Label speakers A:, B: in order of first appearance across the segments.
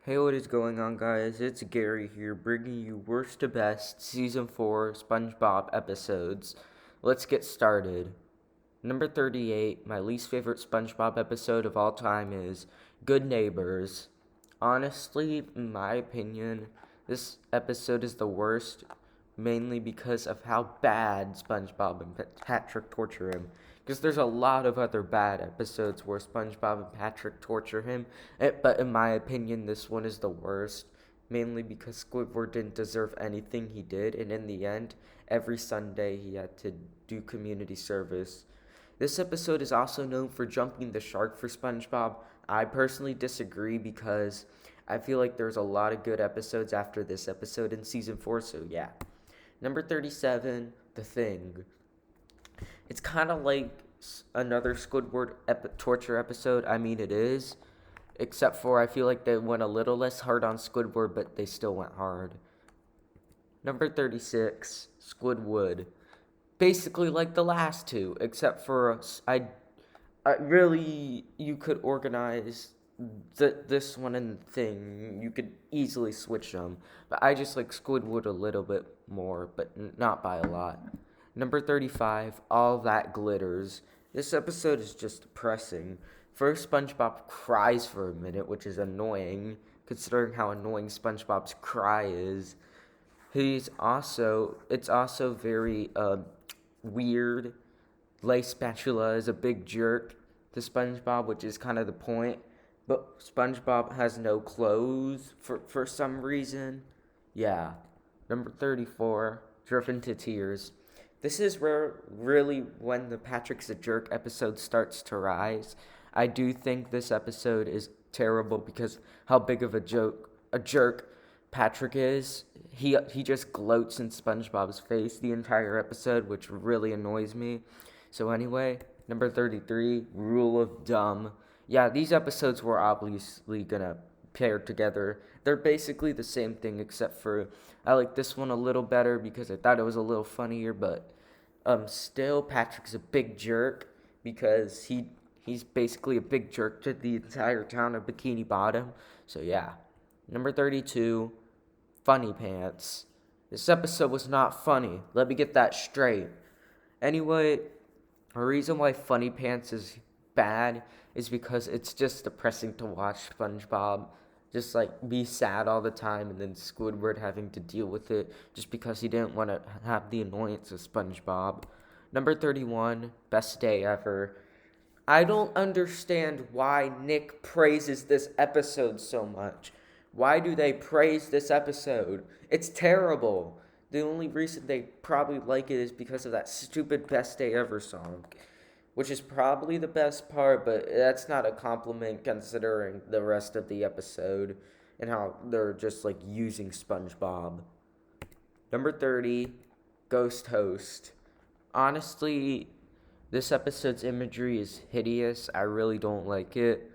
A: Hey, what is going on, guys? It's Gary here, bringing you worst to best season 4 SpongeBob episodes. Let's get started. Number 38, my least favorite SpongeBob episode of all time is Good Neighbors. Honestly, in my opinion, this episode is the worst, mainly because of how bad SpongeBob and Patrick torture him. Because there's a lot of other bad episodes where SpongeBob and Patrick torture him, but in my opinion, this one is the worst. Mainly because Squidward didn't deserve anything he did, and in the end, every Sunday he had to do community service. This episode is also known for jumping the shark for SpongeBob. I personally disagree because I feel like there's a lot of good episodes after this episode in season 4, so yeah. Number 37, The Thing. It's kind of like another Squidward torture episode. I mean, it is. Except for I feel like they went a little less hard on Squidward, but they still went hard. Number 36, Squidward. Basically like the last two, except for I really, you could organize this one and thing. You could easily switch them, but I just like Squidward a little bit more, but not by a lot. Number 35, All That Glitters. This episode is just depressing. First, SpongeBob cries for a minute, which is annoying, considering how annoying SpongeBob's cry is. It's also very weird. Lay Spatula is a big jerk to SpongeBob, which is kind of the point. But SpongeBob has no clothes for some reason. Yeah. Number 34, Driven to Tears. This is where really when the Patrick's a Jerk episode starts to rise. I do think this episode is terrible because how big of a jerk Patrick is. He just gloats in SpongeBob's face the entire episode, which really annoys me. So anyway, number 33, Rule of Dumb. Yeah, these episodes were obviously gonna pair together. They're basically the same thing, except for I like this one a little better because I thought it was a little funnier, but still Patrick's a big jerk because he's basically a big jerk to the entire town of Bikini Bottom. So yeah. Number 32, Funny Pants. This episode was not funny. Let me get that straight. Anyway, the reason why Funny Pants is bad is because it's just depressing to watch SpongeBob just like be sad all the time and then Squidward having to deal with it just because he didn't want to have the annoyance of SpongeBob. Number 31, Best Day Ever. I don't understand why Nick praises this episode so much. Why do they praise this episode? It's terrible. The only reason they probably like it is because of that stupid Best Day Ever song, which is probably the best part, but that's not a compliment considering the rest of the episode and how they're just like using SpongeBob. Number 30, Ghost Host. Honestly, this episode's imagery is hideous. I really don't like it.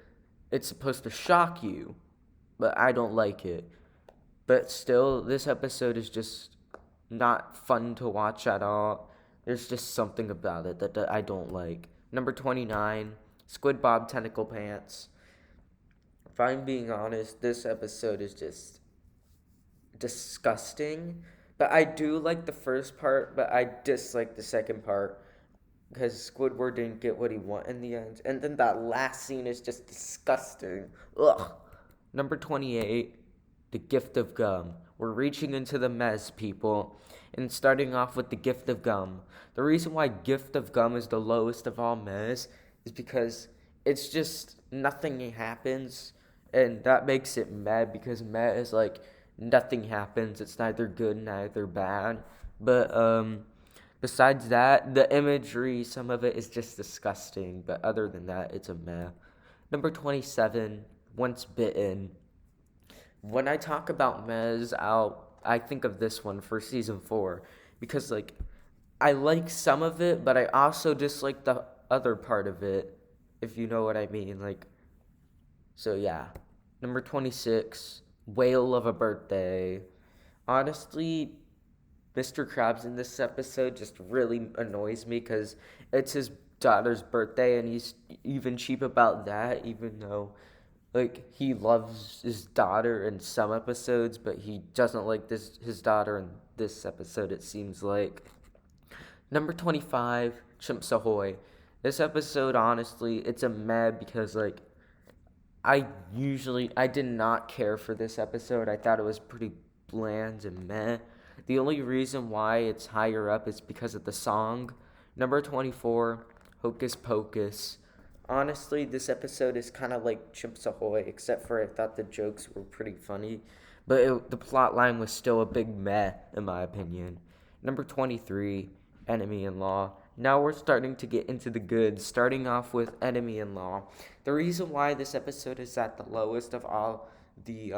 A: It's supposed to shock you, but I don't like it. But still, this episode is just not fun to watch at all. There's just something about it that I don't like. Number 29, SquidBob Tentacle Pants. If I'm being honest, this episode is just disgusting. But I do like the first part, but I dislike the second part because Squidward didn't get what he wanted in the end. And then that last scene is just disgusting. Ugh. Number 28, The Gift of Gum. We're reaching into the mez, people, and starting off with The Gift of Gum. The reason why Gift of Gum is the lowest of all mez is because it's just nothing happens, and that makes it meh because meh is like nothing happens. It's neither good, neither bad. But besides that, the imagery, some of it is just disgusting. But other than that, it's a meh. Number 27, Once Bitten. When I talk about mez, I think of this one for season 4 because like I like some of it, but I also dislike the other part of it, if you know what I mean. Like, so yeah. Number 26, Whale of a Birthday. Honestly, Mr. Krabs in this episode just really annoys me because it's his daughter's birthday and he's even cheap about that, even though like he loves his daughter in some episodes, but he doesn't like this his daughter in this episode, it seems like. Number 25, Chimps Ahoy. This episode, honestly, it's a meh because like I did not care for this episode. I thought it was pretty bland and meh. The only reason why it's higher up is because of the song. Number 24, Hocus Pocus. Honestly, this episode is kind of like Chimps Ahoy, except for I thought the jokes were pretty funny. But the plot line was still a big meh, in my opinion. Number 23, Enemy in Law. Now we're starting to get into the goods, starting off with Enemy in Law. The reason why this episode is at the lowest of all the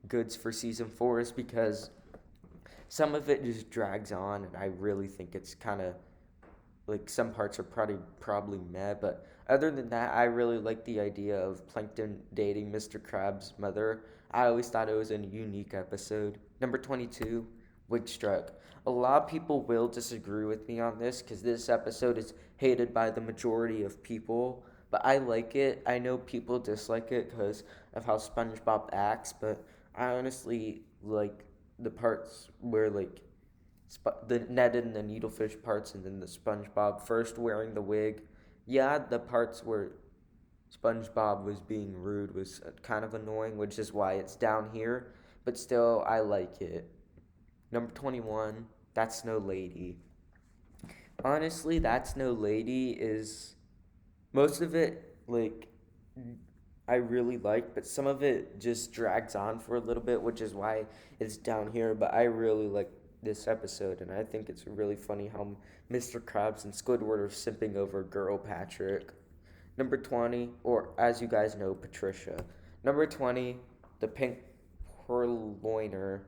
A: goods for season 4 is because some of it just drags on, and I really think it's kind of like some parts are probably meh, but other than that, I really like the idea of Plankton dating Mr. Krabs' mother. I always thought it was a unique episode. Number 22, Wigstruck. A lot of people will disagree with me on this because this episode is hated by the majority of people, but I like it. I know people dislike it because of how SpongeBob acts, but I honestly like the parts where like the Ned and the needlefish parts, and then the SpongeBob first wearing the wig. Yeah, the parts where SpongeBob was being rude was kind of annoying, which is why it's down here. But still, I like it. Number 21, That's No Lady. Honestly, That's No Lady is most of it like I really like, but some of it just drags on for a little bit, which is why it's down here. But I really like this episode, and I think it's really funny how Mr. Krabs and Squidward are simping over girl Patrick. Number 20, or as you guys know, Patricia. Number 20, the Pink Purloiner.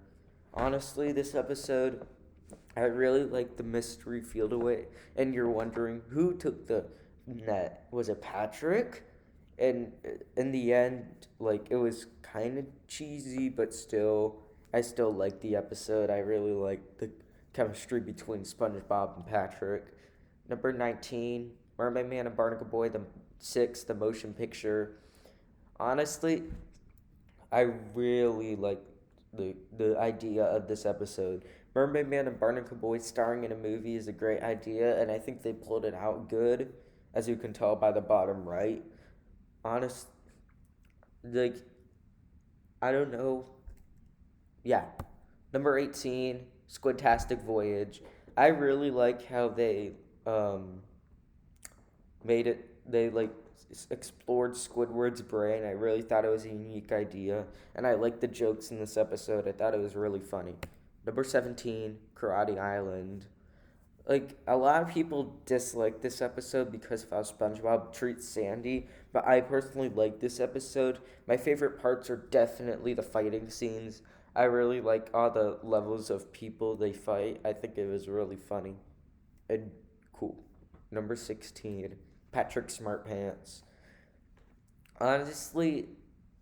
A: Honestly, this episode, I really like the mystery field away, and you're wondering who took the net. Was it Patrick? And in the end, like it was kind of cheesy, but still, I still like the episode. I really like the chemistry between SpongeBob and Patrick. Number 19, Mermaid Man and Barnacle Boy, the motion picture. Honestly, I really like the idea of this episode. Mermaid Man and Barnacle Boy starring in a movie is a great idea, and I think they pulled it out good, as you can tell by the bottom right. Honest, like I don't know. Yeah, number 18, Squidtastic Voyage. I really like how they um made it. They like explored Squidward's brain. I really thought it was a unique idea, and I liked the jokes in this episode. I thought it was really funny. Number 17, Karate Island. Like a lot of people dislike this episode because of how SpongeBob treats Sandy, but I personally like this episode. My favorite parts are definitely the fighting scenes. I really like all the levels of people they fight. I think it was really funny and cool. Number 16, Patrick Smartpants. Honestly,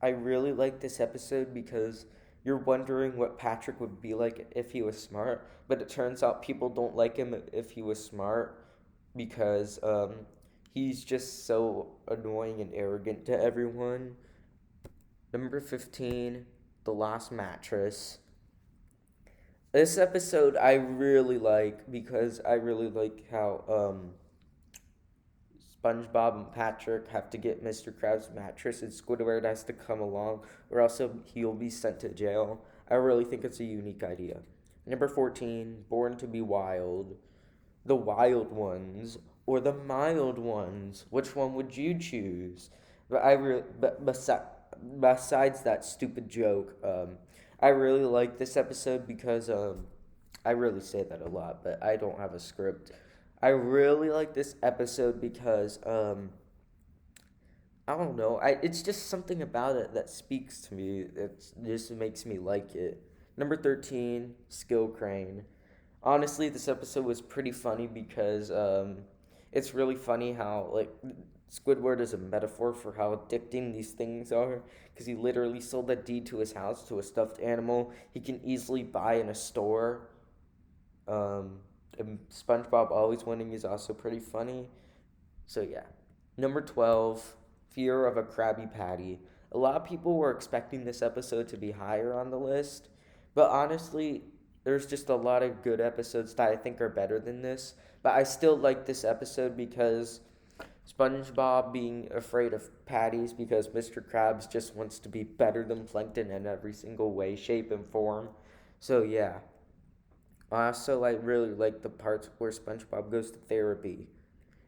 A: I really like this episode because you're wondering what Patrick would be like if he was smart, but it turns out people don't like him if he was smart because he's just so annoying and arrogant to everyone. Number 15, The Lost Mattress. This episode I really like because I really like how SpongeBob and Patrick have to get Mr. Krabs' mattress, and Squidward has to come along, or else he'll be sent to jail. I really think it's a unique idea. Number 14, Born to be Wild. The wild ones or the mild ones? Which one would you choose? Besides that stupid joke, I really like this episode because I really say that a lot, but I don't have a script. I really like this episode because I don't know. It's just something about it that speaks to me. It just makes me like it. Number 13, Skill Crane. Honestly, this episode was pretty funny because it's really funny how like Squidward is a metaphor for how addicting these things are because he literally sold that deed to his house to a stuffed animal he can easily buy in a store. And SpongeBob always winning is also pretty funny. So yeah. Number 12, Fear of a Krabby Patty. A lot of people were expecting this episode to be higher on the list, but honestly, there's just a lot of good episodes that I think are better than this. But I still like this episode because SpongeBob being afraid of patties because Mr. Krabs just wants to be better than Plankton in every single way, shape, and form. So yeah. I also really like the parts where SpongeBob goes to therapy.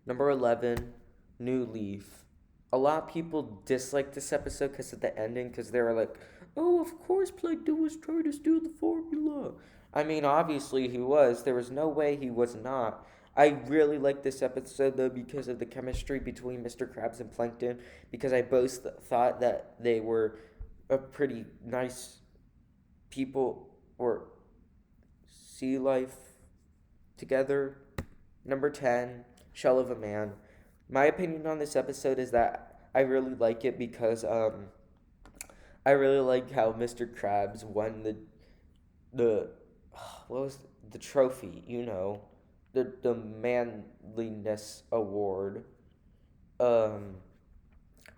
A: Number 11, New Leaf. A lot of people dislike this episode because of the ending, because they were like, oh, of course Plankton was trying to steal the formula. I mean, obviously he was. There was no way he was not. I really like this episode, though, because of the chemistry between Mr. Krabs and Plankton, because I both thought that they were a pretty nice people or sea life together. Number 10, Shell of a Man. My opinion on this episode is that I really like it because I really like how Mr. Krabs won the what was the trophy, the manliness award. Um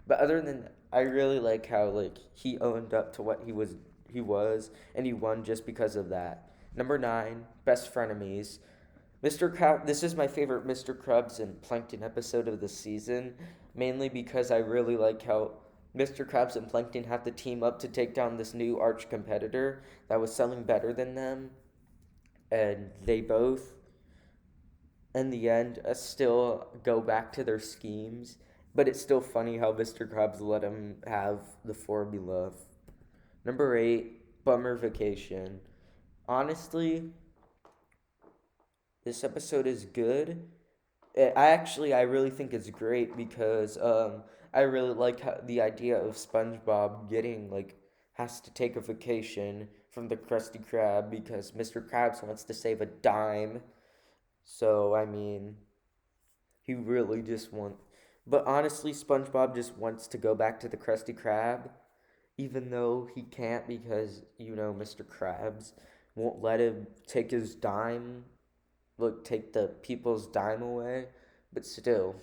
A: but other than I really like how he owned up to what he was and he won just because of that. Number 9, Best Frenemies. Mr. Krabs, this is my favorite Mr. Krabs and Plankton episode of the season, mainly because I really like how Mr. Krabs and Plankton have to team up to take down this new arch competitor that was selling better than them, and they both, in the end, still go back to their schemes. But it's still funny how Mr. Krabs let him have the formula. Number 8, Bummer Vacation. Honestly, this episode is good. I really think it's great because I really like the idea of SpongeBob getting has to take a vacation from the Krusty Krab because Mr. Krabs wants to save a dime. So I mean, he really just wants. But honestly, SpongeBob just wants to go back to the Krusty Krab, even though he can't because Mr. Krabs won't let him take his dime, take the people's dime away. But still,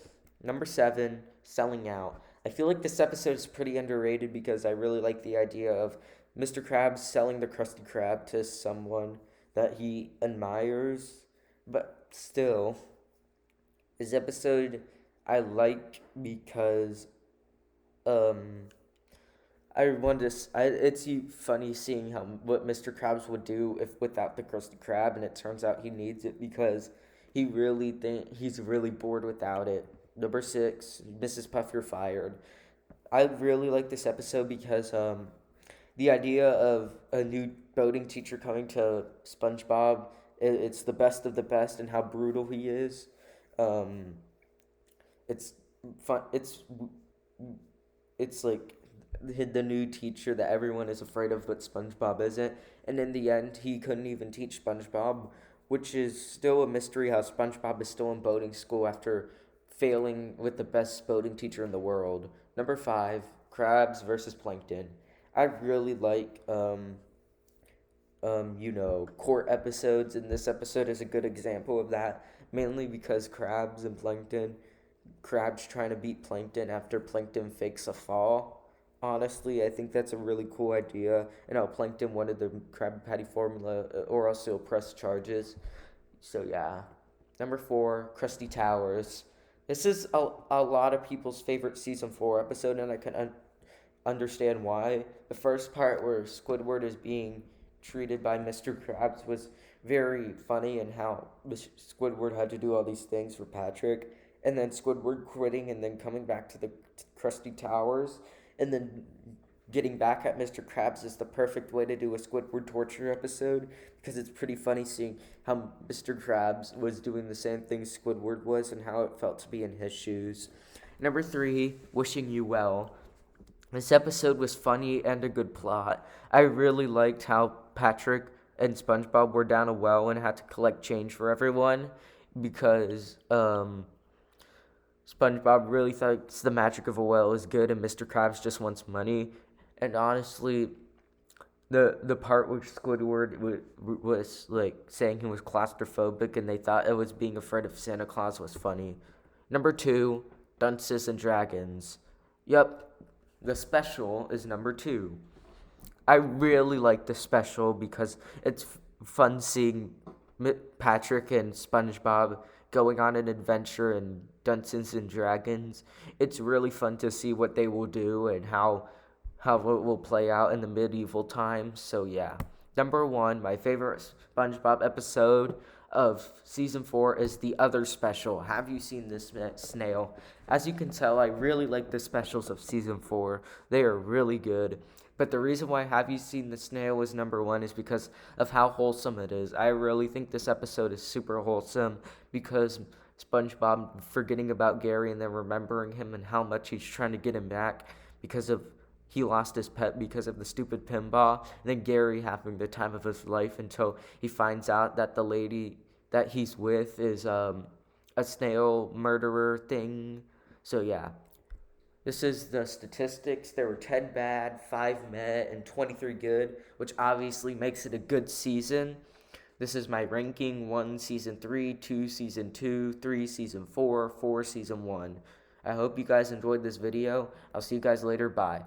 A: number 7, Selling Out. I feel like this episode is pretty underrated because I really like the idea of Mr. Krabs selling the Krusty Krab to someone that he admires. But still, this episode I like because um I wonder. It's funny seeing how what Mr. Krabs would do if without the Krusty Krab, and it turns out he needs it because he's really bored without it. Number 6, Mrs. Puff, you're fired. I really like this episode because the idea of a new boating teacher coming to SpongeBob, it's the best of the best, and how brutal he is. Um, it's fun. It's like the new teacher that everyone is afraid of, but SpongeBob isn't. And in the end, he couldn't even teach SpongeBob, which is still a mystery how SpongeBob is still in boating school after failing with the best boating teacher in the world. Number 5, Crabs versus Plankton. I really like court episodes, and this episode is a good example of that, mainly because Crab's trying to beat Plankton after Plankton fakes a fall. Honestly, I think that's a really cool idea, and how Plankton wanted the Krabby Patty formula, or else he'll press charges. So yeah. Number 4, Krusty Towers. This is a lot of people's favorite season 4 episode, and I can understand why. The first part where Squidward is being treated by Mr. Krabs was very funny, and how Squidward had to do all these things for Patrick, and then Squidward quitting and then coming back to the Krusty Towers, and then getting back at Mr. Krabs is the perfect way to do a Squidward torture episode, because it's pretty funny seeing how Mr. Krabs was doing the same thing Squidward was and how it felt to be in his shoes. Number 3, Wishing You Well. This episode was funny and a good plot. I really liked how Patrick and SpongeBob were down a well and had to collect change for everyone because SpongeBob really thinks the magic of a well is good, and Mr. Krabs just wants money. And honestly, the part where Squidward was saying he was claustrophobic and they thought it was being afraid of Santa Claus was funny. Number 2, Dunces and Dragons. Yep, The special is number 2. I really like the special because it's fun seeing Patrick and SpongeBob going on an adventure in Dungeons and Dragons. It's really fun to see what they will do and how it will play out in the medieval times. So yeah, number 1, my favorite SpongeBob episode of season 4 is the other special. Have you seen this snail? As you can tell, I really like the specials of season 4. They are really good. But the reason why Have You Seen the Snail was number 1 is because of how wholesome it is. I really think this episode is super wholesome because SpongeBob forgetting about Gary and then remembering him and how much he's trying to get him back because of he lost his pet because of the stupid pinball. And then Gary having the time of his life until he finds out that the lady that he's with is a snail murderer thing. So yeah. This is the statistics. There were 10 bad, 5 meh, and 23 good, which obviously makes it a good season. This is my ranking: 1 season 3, 2 season 2, 3 season 4, 4 season 1. I hope you guys enjoyed this video. I'll see you guys later. Bye.